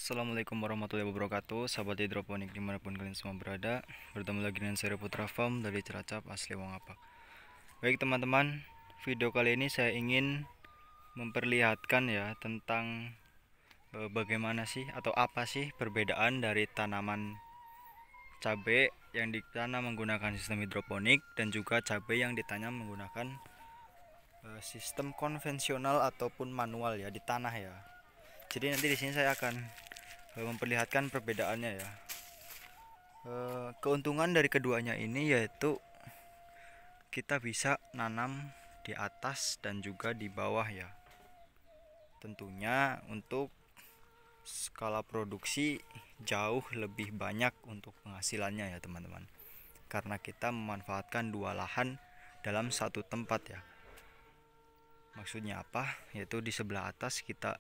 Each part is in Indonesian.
Assalamualaikum warahmatullahi wabarakatuh, sahabat hidroponik dimanapun kalian semua berada. Bertemu lagi dengan saya Putra Farm dari Cilacap asli Wongapak. Baik teman-teman, video kali ini saya ingin memperlihatkan ya tentang bagaimana sih atau apa sih perbedaan dari tanaman cabai yang ditanam menggunakan sistem hidroponik dan juga cabai yang ditanam menggunakan sistem konvensional ataupun manual ya di tanah ya. Jadi nanti di sini saya akan memperlihatkan perbedaannya ya. Keuntungan dari keduanya ini yaitu kita bisa nanam di atas dan juga di bawah ya. Tentunya untuk skala produksi jauh lebih banyak untuk penghasilannya ya teman-teman. Karena kita memanfaatkan dua lahan dalam satu tempat ya. Maksudnya apa? Yaitu di sebelah atas kita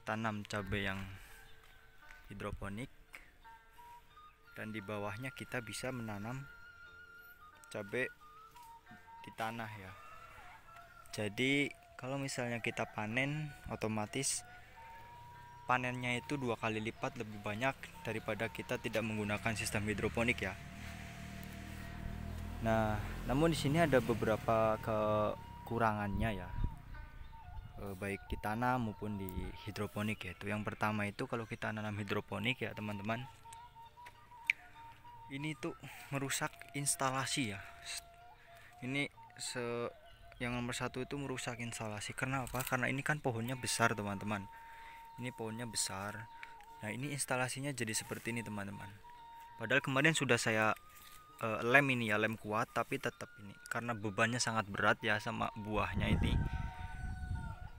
tanam cabai yang hidroponik dan di bawahnya kita bisa menanam cabai di tanah ya. Jadi kalau misalnya kita panen, otomatis panennya itu 2 kali lipat lebih banyak daripada kita tidak menggunakan sistem hidroponik ya. Nah, namun di sini ada beberapa kekurangannya ya, baik di tanah maupun di hidroponik yaitu yang pertama itu kalau kita nanam hidroponik ya teman-teman, ini tuh merusak instalasi ya. Ini yang nomor satu itu merusak instalasi. Karena apa? Karena ini kan pohonnya besar teman-teman. Ini pohonnya besar. Nah ini instalasinya jadi seperti ini teman-teman. Padahal kemarin sudah saya lem ini ya, lem kuat, tapi tetap ini karena bebannya sangat berat ya sama buahnya ini.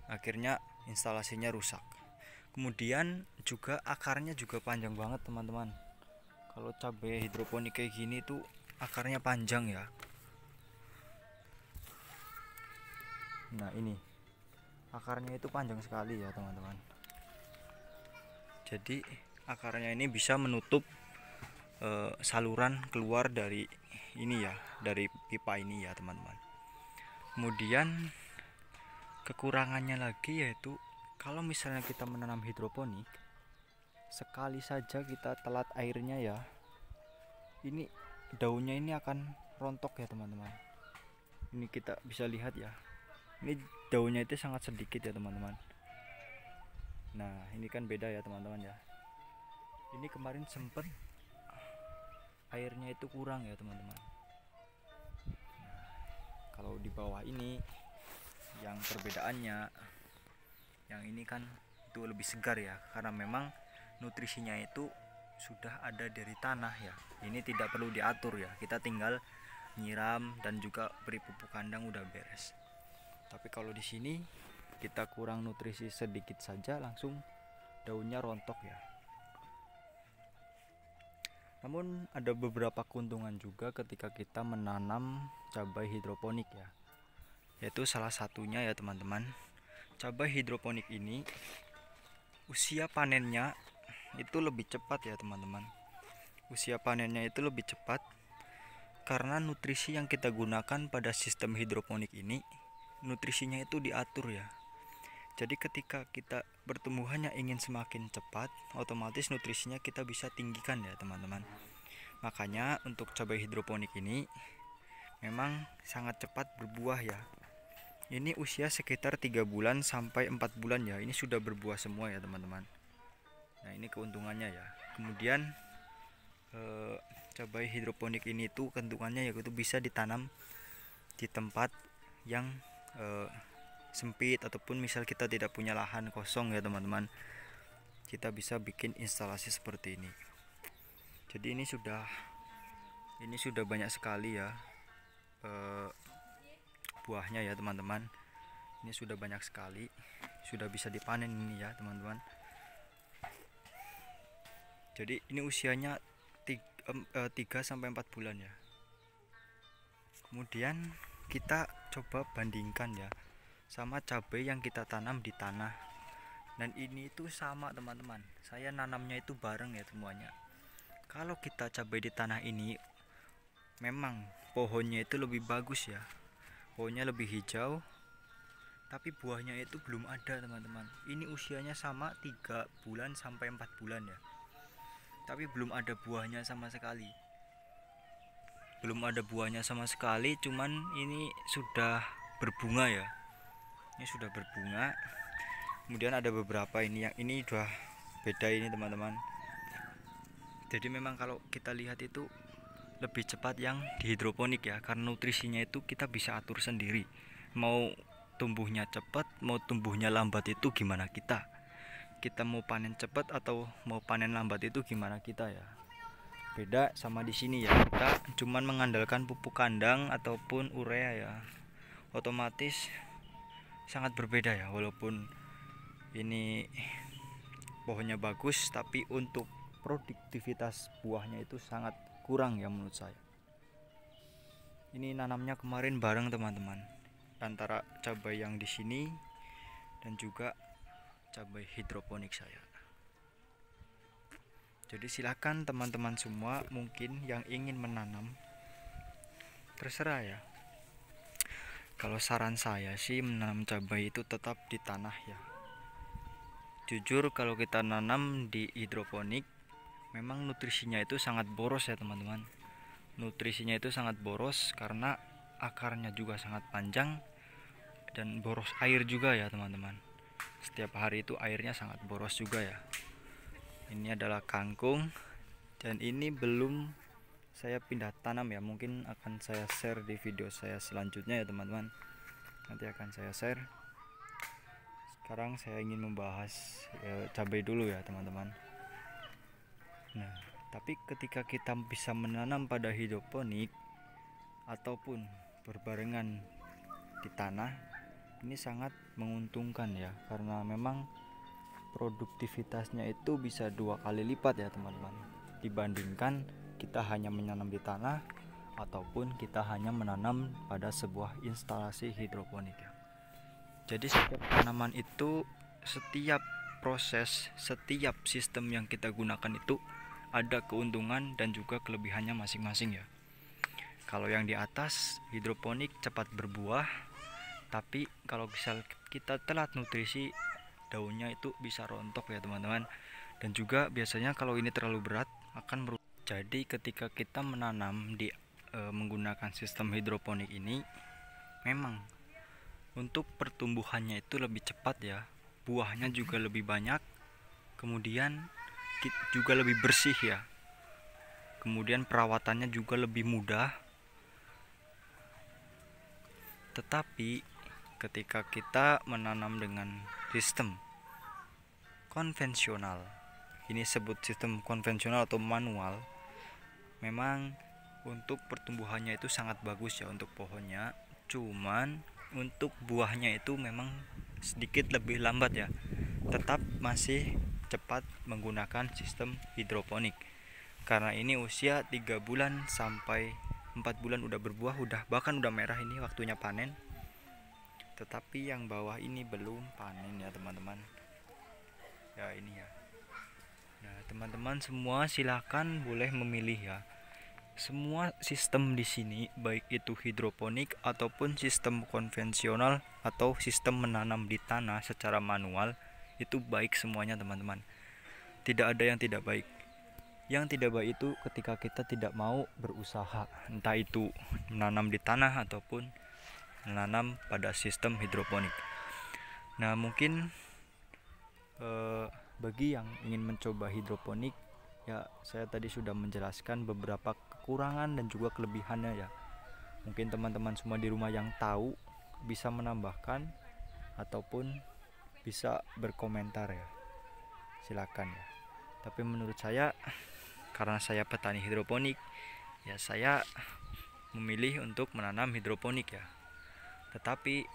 Akhirnya instalasinya rusak. Kemudian juga akarnya juga panjang banget teman-teman. Kalau cabai hidroponik kayak gini tuh akarnya panjang ya. Nah ini akarnya itu panjang sekali ya teman-teman. Jadi akarnya ini bisa menutup saluran keluar dari ini ya, dari pipa ini ya teman-teman. Kemudian kekurangannya lagi yaitu kalau misalnya kita menanam hidroponik, sekali saja kita telat airnya ya, ini daunnya ini akan rontok ya teman-teman. Ini kita bisa lihat ya, ini daunnya itu sangat sedikit ya teman-teman. Nah ini kan beda ya teman-teman ya. Ini kemarin sempet airnya itu kurang ya teman-teman. Nah, kalau di bawah ini yang perbedaannya, yang ini kan itu lebih segar ya, karena memang nutrisinya itu sudah ada dari tanah ya. Ini tidak perlu diatur ya, kita tinggal nyiram dan juga beri pupuk kandang udah beres. Tapi kalau di sini kita kurang nutrisi sedikit saja langsung daunnya rontok ya. Namun ada beberapa keuntungan juga ketika kita menanam cabai hidroponik ya. Yaitu salah satunya ya teman-teman, cabai hidroponik ini usia panennya itu lebih cepat ya teman-teman. Usia panennya itu lebih cepat karena nutrisi yang kita gunakan pada sistem hidroponik ini, nutrisinya itu diatur ya. Jadi ketika kita pertumbuhannya ingin semakin cepat, otomatis nutrisinya kita bisa tinggikan ya teman-teman. Makanya untuk cabai hidroponik ini memang sangat cepat berbuah ya. Ini usia sekitar 3 bulan sampai 4 bulan ya, ini sudah berbuah semua ya teman-teman. Nah ini keuntungannya ya. Kemudian cabai hidroponik ini tuh keuntungannya yaitu bisa ditanam di tempat yang sempit ataupun misal kita tidak punya lahan kosong ya teman-teman, kita bisa bikin instalasi seperti ini. Jadi ini sudah banyak sekali ya buahnya ya teman-teman. Ini sudah banyak sekali, sudah bisa dipanen ini ya teman-teman. Jadi ini usianya 3 sampai 4 bulan ya. Kemudian kita coba bandingkan ya sama cabai yang kita tanam di tanah. Dan ini itu sama teman-teman, saya nanamnya itu bareng ya semuanya. Kalau kita cabai di tanah ini memang pohonnya itu lebih bagus ya, pohonnya lebih hijau tapi buahnya itu belum ada teman-teman. Ini usianya sama 3 bulan sampai 4 bulan ya, tapi belum ada buahnya sama sekali. Belum ada buahnya sama sekali, cuman ini sudah berbunga ya. Ini sudah berbunga. Kemudian ada beberapa ini yang ini udah beda ini teman-teman. Jadi memang kalau kita lihat itu lebih cepat yang di hidroponik ya, karena nutrisinya itu kita bisa atur sendiri. Mau tumbuhnya cepat, mau tumbuhnya lambat itu gimana kita. Kita mau panen cepat atau mau panen lambat itu gimana kita ya. Beda sama di sini ya. Kita cuman mengandalkan pupuk kandang ataupun urea ya. Otomatis sangat berbeda ya, walaupun ini pohonnya bagus tapi untuk produktivitas buahnya itu sangat kurang ya menurut saya. Ini nanamnya kemarin bareng teman-teman, antara cabai yang di sini dan juga cabai hidroponik saya. Jadi silakan teman-teman semua mungkin yang ingin menanam, terserah ya. Kalau saran saya sih menanam cabai itu tetap di tanah ya. Jujur kalau kita nanam di hidroponik memang nutrisinya itu sangat boros ya teman-teman. Nutrisinya itu sangat boros karena akarnya juga sangat panjang dan boros air juga ya teman-teman. Setiap hari itu airnya sangat boros juga ya. Ini adalah kangkung dan ini belum saya pindah tanam ya, mungkin akan saya share di video saya selanjutnya ya teman-teman. Nanti akan saya share. Sekarang saya ingin membahas cabai dulu ya teman-teman. Nah, tapi ketika kita bisa menanam pada hidroponik ataupun berbarengan di tanah, ini sangat menguntungkan ya, karena memang produktivitasnya itu bisa 2 kali lipat ya teman-teman, dibandingkan kita hanya menanam di tanah ataupun kita hanya menanam pada sebuah instalasi hidroponik ya. Jadi setiap tanaman itu, setiap proses, setiap sistem yang kita gunakan itu ada keuntungan dan juga kelebihannya masing-masing ya. Kalau yang di atas hidroponik cepat berbuah, tapi kalau misal kita telat nutrisi, daunnya itu bisa rontok ya teman-teman. Dan juga biasanya kalau ini terlalu berat akan merusak. Jadi ketika kita menanam di menggunakan sistem hidroponik ini, memang untuk pertumbuhannya itu lebih cepat ya, buahnya juga lebih banyak, kemudian juga lebih bersih ya, kemudian perawatannya juga lebih mudah. Tetapi ketika kita menanam dengan sistem konvensional, ini sebut sistem konvensional atau manual, memang untuk pertumbuhannya itu sangat bagus ya untuk pohonnya, cuman untuk buahnya itu memang sedikit lebih lambat ya. Tetap masih cepat menggunakan sistem hidroponik, karena ini usia 3 bulan sampai 4 bulan udah berbuah, bahkan udah merah, ini waktunya panen. Tetapi yang bawah ini belum panen ya teman-teman. Ya ini ya. Nah teman-teman semua silahkan boleh memilih ya. Semua sistem di sini, baik itu hidroponik ataupun sistem konvensional atau sistem menanam di tanah secara manual, itu baik semuanya teman-teman. Tidak ada yang tidak baik. Yang tidak baik itu ketika kita tidak mau berusaha, entah itu menanam di tanah ataupun menanam pada sistem hidroponik. Nah mungkin bagi yang ingin mencoba hidroponik ya, saya tadi sudah menjelaskan beberapa kekurangan dan juga kelebihannya ya. Mungkin teman-teman semua di rumah yang tahu bisa menambahkan ataupun bisa berkomentar ya, silakan ya. Tapi menurut saya, karena saya petani hidroponik ya, saya memilih untuk menanam hidroponik ya. Tetapi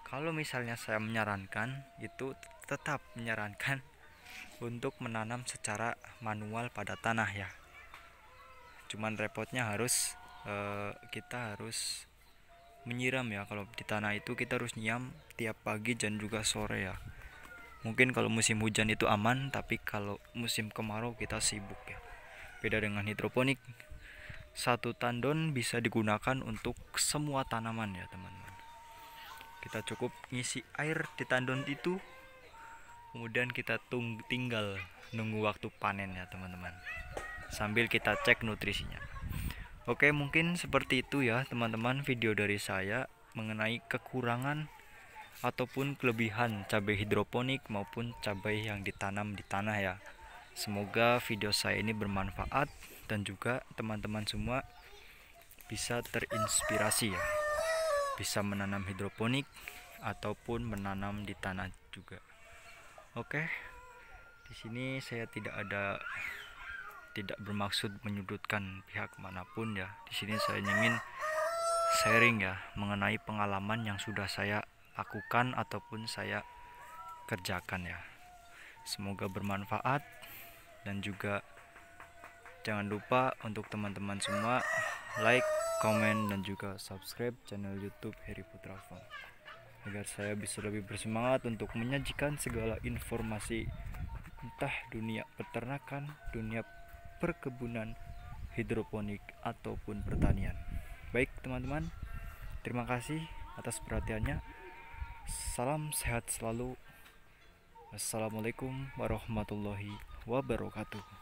kalau misalnya saya menyarankan, itu tetap menyarankan untuk menanam secara manual pada tanah ya. Cuman repotnya harus kita harus menyiram ya. Kalau di tanah itu kita harus nyiram tiap pagi dan juga sore ya. Mungkin kalau musim hujan itu aman, tapi kalau musim kemarau kita sibuk ya. Beda dengan hidroponik, satu tandon bisa digunakan untuk semua tanaman ya teman-teman. Kita cukup ngisi air di tandon itu, kemudian kita tinggal nunggu waktu panen ya teman-teman, sambil kita cek nutrisinya. Oke, mungkin seperti itu ya teman-teman video dari saya mengenai kekurangan ataupun kelebihan cabai hidroponik maupun cabai yang ditanam di tanah ya. Semoga video saya ini bermanfaat dan juga teman-teman semua bisa terinspirasi ya, bisa menanam hidroponik ataupun menanam di tanah juga. Oke, di sini saya tidak bermaksud menyudutkan pihak manapun ya. Di sini saya ingin sharing ya mengenai pengalaman yang sudah saya lakukan ataupun saya kerjakan ya. Semoga bermanfaat, dan juga jangan lupa untuk teman-teman semua like, komen, dan juga subscribe channel YouTube Heri Putra Farm agar saya bisa lebih bersemangat untuk menyajikan segala informasi entah dunia peternakan, dunia perkebunan, hidroponik ataupun pertanian. Baik teman-teman, terima kasih atas perhatiannya. Salam sehat selalu. Assalamualaikum warahmatullahi wabarakatuh.